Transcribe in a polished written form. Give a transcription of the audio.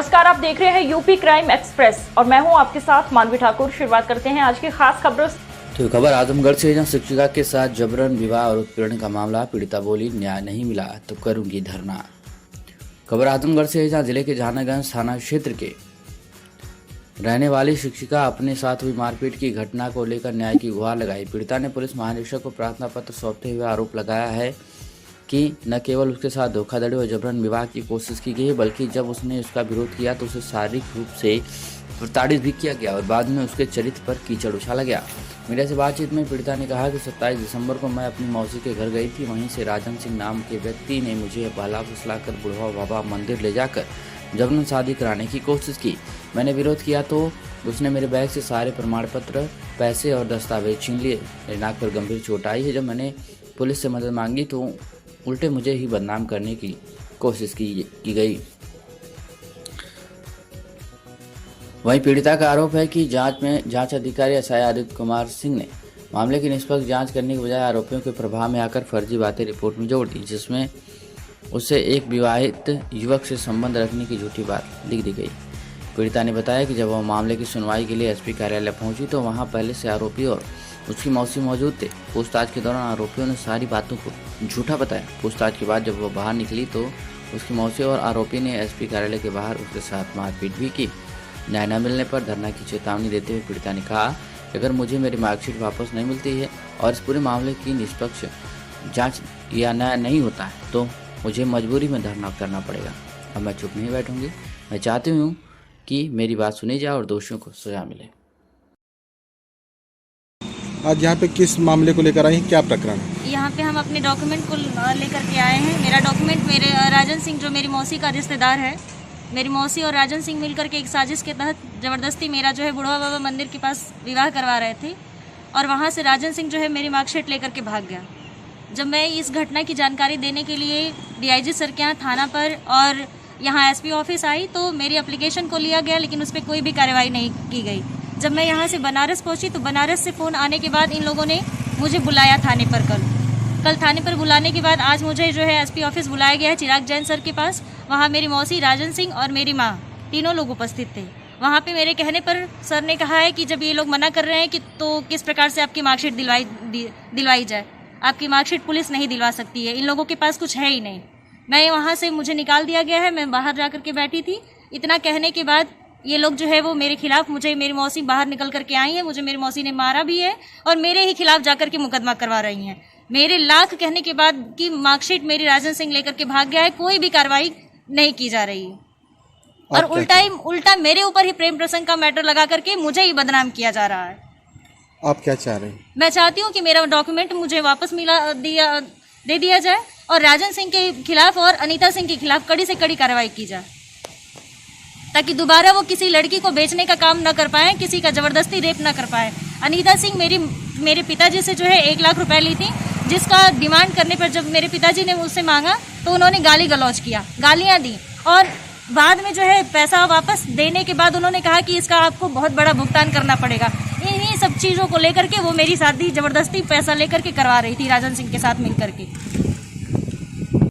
नमस्कार, आप देख रहे हैं यूपी क्राइम एक्सप्रेस और मैं हूं आपके साथ मानवी ठाकुर। शुरुआत करते हैं आज की खास खबरों से। तो खबर आजमगढ़ से, जहां शिक्षिका के साथ जबरन विवाह और उत्पीड़न का मामला। पीड़िता बोली, न्याय नहीं मिला तो करूंगी धरना। खबर आजमगढ़ से, जहां जिले के जहानागंज थाना क्षेत्र के रहने वाली शिक्षिका अपने साथ हुई मारपीट की घटना को लेकर न्याय की गुहार लगाई। पीड़िता ने पुलिस महानिरीक्षक को प्रार्थना पत्र सौंपते हुए आरोप लगाया है कि न केवल उसके साथ धोखाधड़ी और जबरन विवाह की कोशिश की गई, बल्कि जब उसने उसका विरोध किया तो उसे शारीरिक रूप से प्रताड़ित भी किया गया और बाद में उसके चरित्र पर कीचड़ उछाला गया। मीडिया से बातचीत में पीड़िता ने कहा कि 27 दिसंबर को मैं अपनी मौसी के घर गई थी। वहीं से राजन सिंह नाम के व्यक्ति ने मुझे बहला फुसलाकर बुढ़वा बाबा मंदिर ले जाकर जबरन शादी कराने की कोशिश की। मैंने विरोध किया तो उसने मेरे बैग से सारे प्रमाण पत्र, पैसे और दस्तावेज छीन लिए। मेरी नाक पर गंभीर चोट आई है। जब मैंने पुलिस से मदद मांगी तो उल्टे मुझे ही बदनाम करने की कोशिश की गई। वहीं पीड़िता का आरोप है कि जांच अधिकारी एसआई आदित्य कुमार सिंह ने मामले की निष्पक्ष जांच करने के बजाय आरोपियों के प्रभाव में आकर फर्जी बातें रिपोर्ट में जोड़ दी, जिसमें उससे एक विवाहित युवक से संबंध रखने की झूठी बात लिख दी गई। पीड़िता ने बताया कि जब वह मामले की सुनवाई के लिए एसपी कार्यालय पहुंची तो वहां पहले से आरोपी और उसकी मौसी मौजूद थे। पूछताछ के दौरान आरोपियों ने सारी बातों को झूठा बताया। पूछताछ के बाद जब वह बाहर निकली तो उसकी मौसी और आरोपी ने एसपी कार्यालय के बाहर उसके साथ मारपीट भी की। न्याय न मिलने पर धरना की चेतावनी देते हुए पीड़िता ने कहा कि अगर मुझे मेरी मार्कशीट वापस नहीं मिलती है और इस पूरे मामले की निष्पक्ष जाँच या न्याय नहीं होता है तो मुझे मजबूरी में धरना करना पड़ेगा। अब मैं चुप नहीं बैठूंगी। मैं चाहती हूँ कि मेरी बात सुनी जाए और दोषियों को सजा मिले। आज यहाँ पे किस मामले को लेकर आए हैं, क्या प्रकरण है? यहाँ पे हम अपने डॉक्यूमेंट को लेकर के आए हैं। मेरा डॉक्यूमेंट मेरे राजन सिंह, जो मेरी मौसी का रिश्तेदार है, मेरी मौसी और राजन सिंह मिलकर के एक साजिश के तहत ज़बरदस्ती मेरा जो है बुढ़वा बाबा मंदिर के पास विवाह करवा रहे थे और वहाँ से राजन सिंह जो है मेरी मार्कशीट लेकर के भाग गया। जब मैं इस घटना की जानकारी देने के लिए डीआईजी सर के यहाँ थाना पर और यहाँ एसपी ऑफिस आई तो मेरी एप्लीकेशन को लिया गया, लेकिन उस पर कोई भी कार्रवाई नहीं की गई। जब मैं यहाँ से बनारस पहुँची तो बनारस से फ़ोन आने के बाद इन लोगों ने मुझे बुलाया थाने पर। कल थाने पर बुलाने के बाद आज मुझे जो है एसपी ऑफिस बुलाया गया है चिराग जैन सर के पास। वहाँ मेरी मौसी, राजन सिंह और मेरी माँ तीनों लोग उपस्थित थे। वहाँ पे मेरे कहने पर सर ने कहा है कि जब ये लोग मना कर रहे हैं कि तो किस प्रकार से आपकी मार्कशीट दिलवाई जाए। आपकी मार्कशीट पुलिस नहीं दिलवा सकती है, इन लोगों के पास कुछ है ही नहीं। मैं वहाँ से, मुझे निकाल दिया गया है, मैं बाहर जा कर के बैठी थी। इतना कहने के बाद ये लोग जो है वो मेरे खिलाफ, मुझे मेरी मौसी बाहर निकल करके आई है, मुझे मेरी मौसी ने मारा भी है और मेरे ही खिलाफ जाकर के मुकदमा करवा रही हैं। मेरे लाख कहने के बाद कि मार्कशीट मेरी राजन सिंह लेकर के भाग गया है, कोई भी कार्रवाई नहीं की जा रही है और उल्टा मेरे ऊपर ही प्रेम प्रसंग का मैटर लगा करके मुझे ही बदनाम किया जा रहा है। आप क्या चाह रहे हैं? मैं चाहती हूँ कि मेरा डॉक्यूमेंट मुझे वापस दे दिया जाए और राजन सिंह के खिलाफ और अनीता सिंह के खिलाफ कड़ी से कड़ी कार्रवाई की जाए, ताकि दोबारा वो किसी लड़की को बेचने का काम न कर पाए, किसी का जबरदस्ती रेप न कर पाए। अनीता सिंह मेरे पिताजी से जो है 1 लाख रुपए ली थी, जिसका डिमांड करने पर जब मेरे पिताजी ने मुझसे मांगा तो उन्होंने गाली गलौज किया, गालियां दी और बाद में जो है पैसा वापस देने के बाद उन्होंने कहा कि इसका आपको बहुत बड़ा भुगतान करना पड़ेगा। इन्हीं सब चीज़ों को लेकर के वो मेरी शादी जबरदस्ती पैसा लेकर के करवा रही थी राजन सिंह के साथ मिल करके।